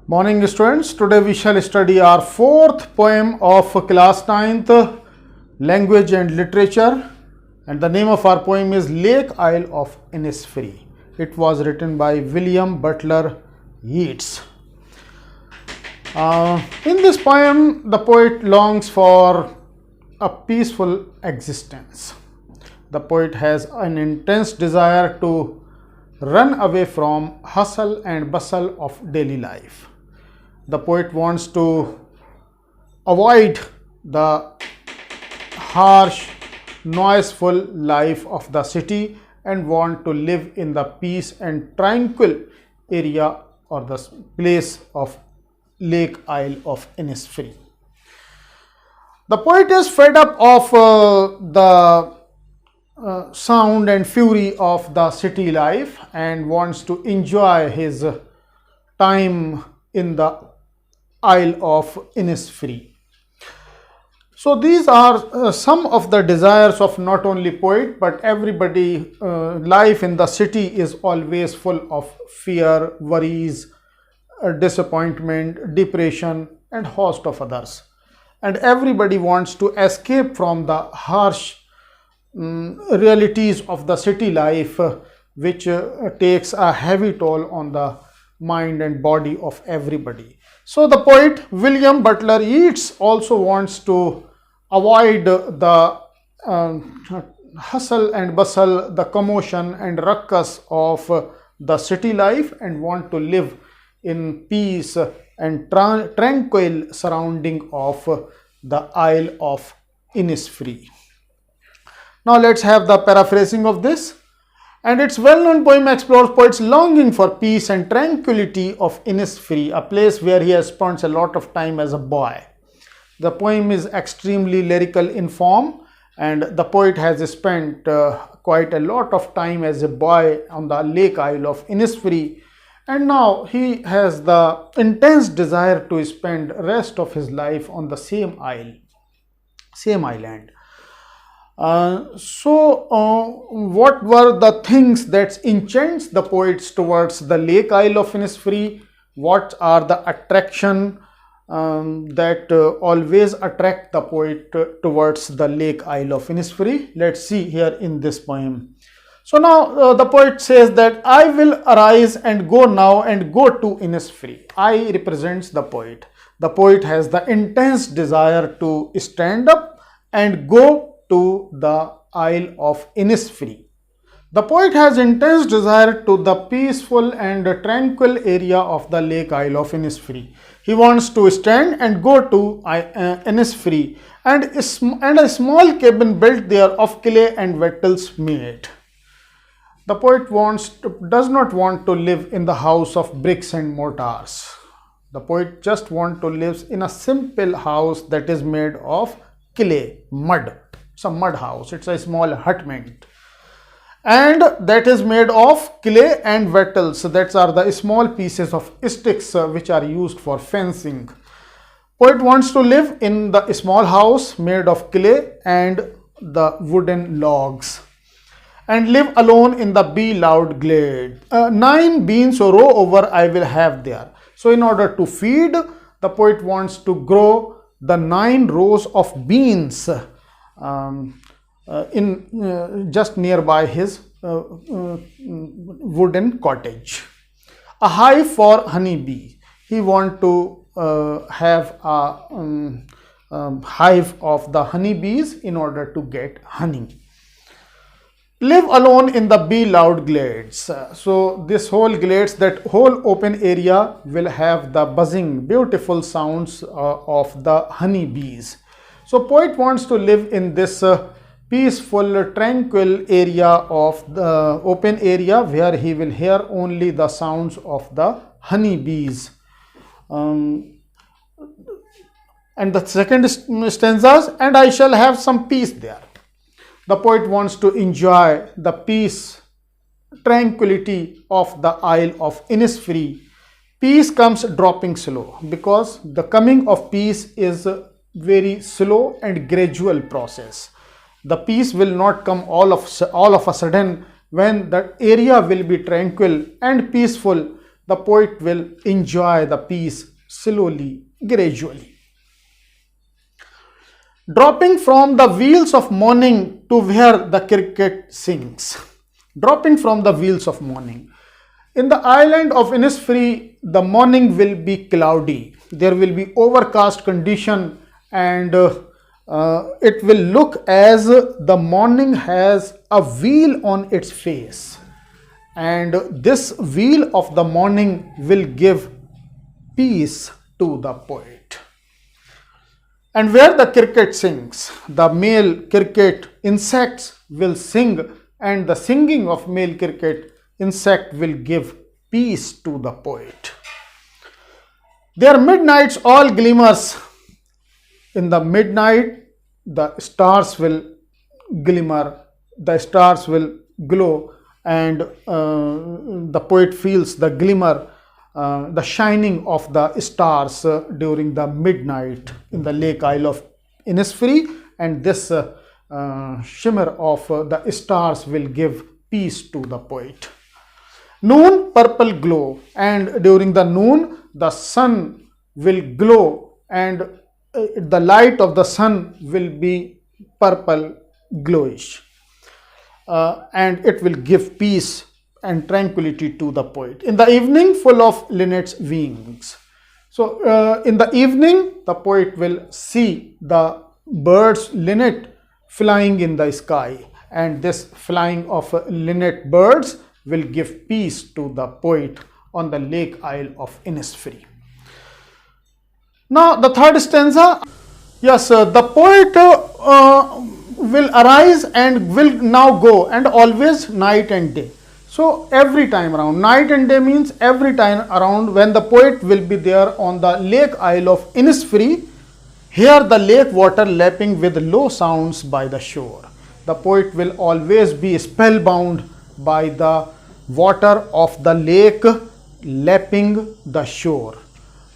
Morning students, today we shall study our fourth poem of class 9th, Language and Literature, and the name of our poem is Lake Isle of Innisfree. It was written by William Butler Yeats. In this poem, the poet longs for a peaceful existence. The poet has an intense desire to run away from hustle and bustle of daily life. The poet wants to avoid the harsh, noiseful life of the city and want to live in the peace and tranquil area or the place of Lake Isle of Innisfree. The poet is fed up of the sound and fury of the city life and wants to enjoy his time in the Isle of Innisfree. So these are some of the desires of not only poet but everybody. Life in the city is always full of fear, worries, disappointment, depression and host of others, and everybody wants to escape from the harsh realities of the city life, which takes a heavy toll on the mind and body of everybody. So the poet William Butler Yeats also wants to avoid the hustle and bustle, the commotion and ruckus of the city life and want to live in peace and tranquil surrounding of the Isle of Innisfree. Now let's have the paraphrasing of this. And its well-known poem explores poet's longing for peace and tranquility of Innisfree, a place where he has spent a lot of time as a boy. The poem is extremely lyrical in form, and the poet has spent quite a lot of time as a boy on the Lake Isle of Innisfree, and now he has the intense desire to spend rest of his life on the same island. What were the things that enchants the poets towards the Lake Isle of Innisfree? What are the attraction that always attract the poet towards the Lake Isle of Innisfree? Let's see here in this poem. So now the poet says that I will arise and go now and go to Innisfree. I represents the poet. The poet has the intense desire to stand up and go to the Isle of Innisfree. The poet has intense desire to the peaceful and tranquil area of the Lake Isle of Innisfree. He wants to stand and go to Innisfree and a small cabin built there of clay and wattles made. The poet does not want to live in the house of bricks and mortars. The poet just wants to live in a simple house that is made of clay, mud. Some mud house, it's a small hutment, and that is made of clay and wattles. So that are the small pieces of sticks which are used for fencing. Poet wants to live in the small house made of clay and the wooden logs and live alone in the beloved glade. 9 beans a row over I will have there. So in order to feed, the poet wants to grow the 9 rows of beans just nearby his wooden cottage. A hive for honeybee. He want to have a hive of the honeybees in order to get honey. Live alone in the beloved glades. So this whole glades, that whole open area will have the buzzing, beautiful sounds of the honeybees. So poet wants to live in this peaceful, tranquil area of the open area where he will hear only the sounds of the honeybees. And the second stanza, and I shall have some peace there. The poet wants to enjoy the peace, tranquility of the Isle of Innisfree. Peace comes dropping slow because the coming of peace is very slow and gradual process. The peace will not come all of a sudden when the area will be tranquil and peaceful. the poet will enjoy the peace slowly, gradually. Dropping from the wheels of morning to where the cricket sings. Dropping from the wheels of morning. In the island of Innisfree, the morning will be cloudy. There will be overcast condition, and it will look as the morning has a wheel on its face. And this wheel of the morning will give peace to the poet. And where the cricket sings, the male cricket insects will sing, and the singing of male cricket insect will give peace to the poet. Their midnights all glimmers. In the midnight, the stars will glimmer, the stars will glow, and the poet feels the glimmer, the shining of the stars during the midnight in the Lake Isle of Innisfree, and this shimmer of the stars will give peace to the poet. Noon, purple glow, and during the noon the sun will glow, and the light of the sun will be purple glowish, and it will give peace and tranquility to the poet. In the evening, full of linnets' wings. So in the evening, the poet will see the birds linnet flying in the sky, and this flying of linnet birds will give peace to the poet on the Lake Isle of Innisfree. Now the third stanza. Yes, the poet will arise and will now go, and always night and day. So every time around, night and day means every time around when the poet will be there on the Lake Isle of Innisfree, hear the lake water lapping with low sounds by the shore. The poet will always be spellbound by the water of the lake lapping the shore,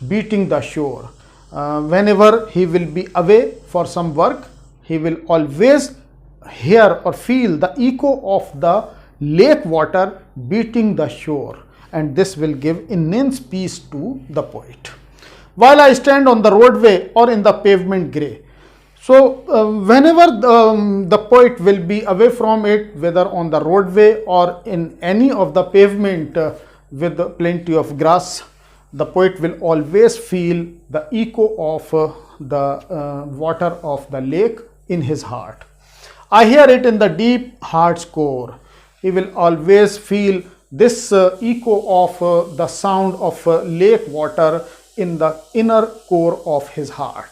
beating the shore. Whenever he will be away for some work, he will always hear or feel the echo of the lake water beating the shore, and this will give immense peace to the poet. While I stand on the roadway or in the pavement grey. So whenever the poet will be away from it, whether on the roadway or in any of the pavement with plenty of grass, the poet will always feel the echo of the water of the lake in his heart. I hear it in the deep heart's core. He will always feel this echo of the sound of lake water in the inner core of his heart.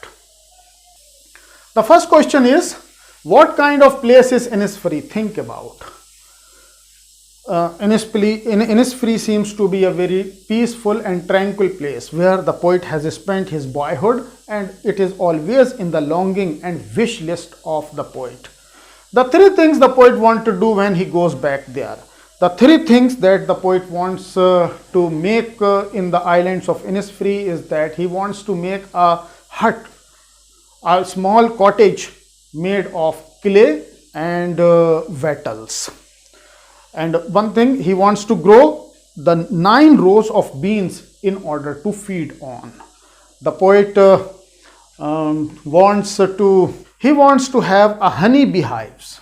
The first question is, what kind of place is Innisfree? Think about. Innisfree seems to be a very peaceful and tranquil place where the poet has spent his boyhood, and it is always in the longing and wish list of the poet. The three things the poet wants to do when he goes back there. The three things that the poet wants to make in the islands of Innisfree is that he wants to make a hut, a small cottage made of clay and wattles. And one thing, he wants to grow the 9 rows of beans in order to feed on. The poet wants to have a honey beehives.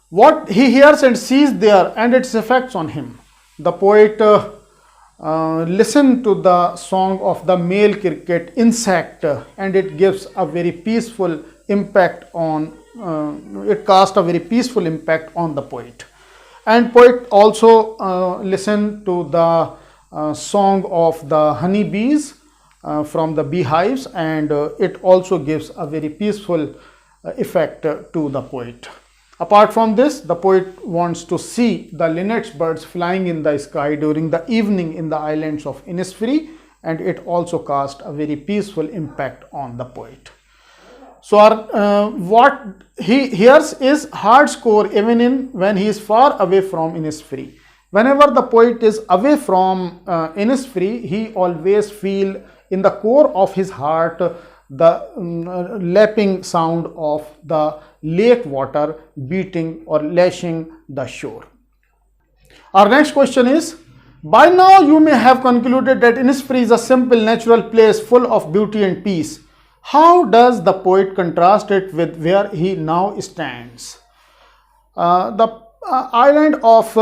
What he hears and sees there and its effects on him. The poet listen to the song of the male cricket insect, and it gives a very peaceful impact on, it casts a very peaceful impact on the poet. And poet also listen to the song of the honey bees from the beehives, and it also gives a very peaceful effect to the poet. Apart from this, the poet wants to see the linnet birds flying in the sky during the evening in the islands of Innisfree, and it also casts a very peaceful impact on the poet. So what he hears is heart's core even when he is far away from Innisfree. Whenever the poet is away from Innisfree, he always feel in the core of his heart the lapping sound of the lake water beating or lashing the shore. Our next question is, By now you may have concluded that Innisfree is a simple natural place full of beauty and peace. How does the poet contrast it with where he now stands? The island of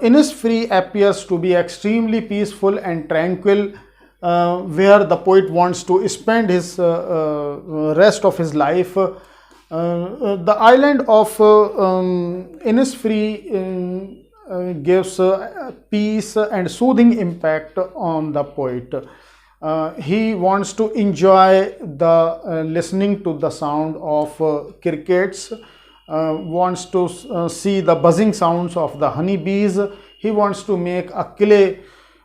Innisfree appears to be extremely peaceful and tranquil, where the poet wants to spend his rest of his life. The island of Innisfree gives peace and soothing impact on the poet. He wants to enjoy the listening to the sound of crickets, wants to see the buzzing sounds of the honeybees. He wants to make a clay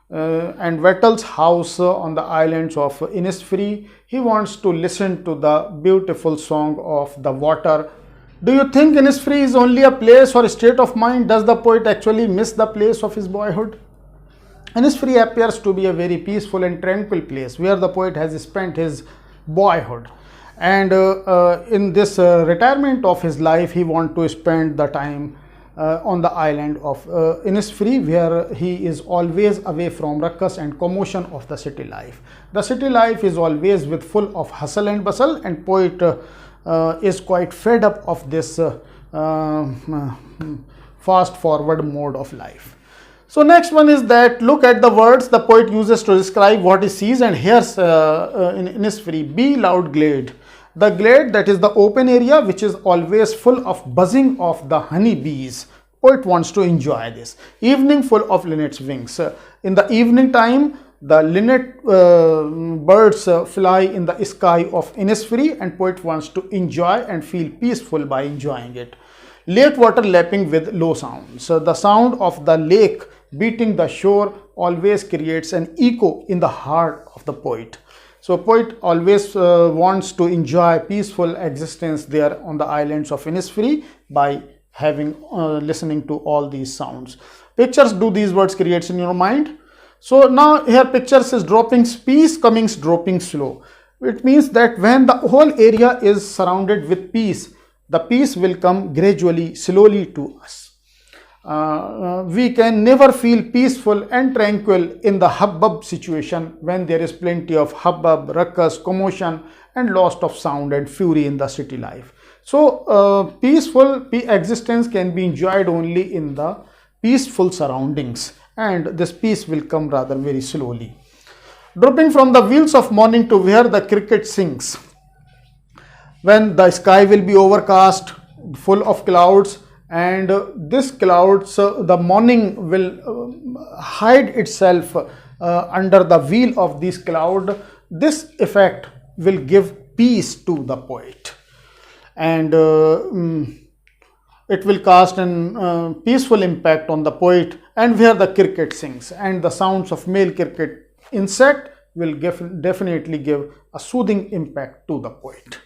and Vettle's house on the islands of Innisfree. He wants to listen to the beautiful song of the water. Do you think Innisfree is only a place or a state of mind? Does the poet actually miss the place of his boyhood? Innisfree appears to be a very peaceful and tranquil place where the poet has spent his boyhood. And in this retirement of his life, he wants to spend the time on the island of Innisfree, where he is always away from ruckus and commotion of the city life. The city life is always with full of hustle and bustle, and poet is quite fed up of this fast forward mode of life. So next one is that look at the words the poet uses to describe what he sees and hears in Innisfree. Be loud glade. The glade, that is the open area which is always full of buzzing of the honeybees. Poet wants to enjoy this. Evening full of linnet's wings. In the evening time, the linnet birds fly in the sky of Innisfree, and poet wants to enjoy and feel peaceful by enjoying it. Lake water lapping with low sounds. So the sound of the lake beating the shore always creates an echo in the heart of the poet. So poet always wants to enjoy peaceful existence there on the islands of Innisfree by having listening to all these sounds. Pictures do these words creates in your mind. So now here pictures is dropping peace, comings dropping slow. It means that when the whole area is surrounded with peace, the peace will come gradually, slowly to us. We can never feel peaceful and tranquil in the hubbub situation when there is plenty of hubbub, ruckus, commotion and loss of sound and fury in the city life. So peaceful existence can be enjoyed only in the peaceful surroundings, and this peace will come rather very slowly. Dropping from the wheels of morning to where the cricket sings. When the sky will be overcast, full of clouds, and this clouds, the morning will hide itself under the wheel of this cloud. This effect will give peace to the poet, and it will cast an peaceful impact on the poet, and where the cricket sings and the sounds of male cricket insect will definitely give a soothing impact to the poet.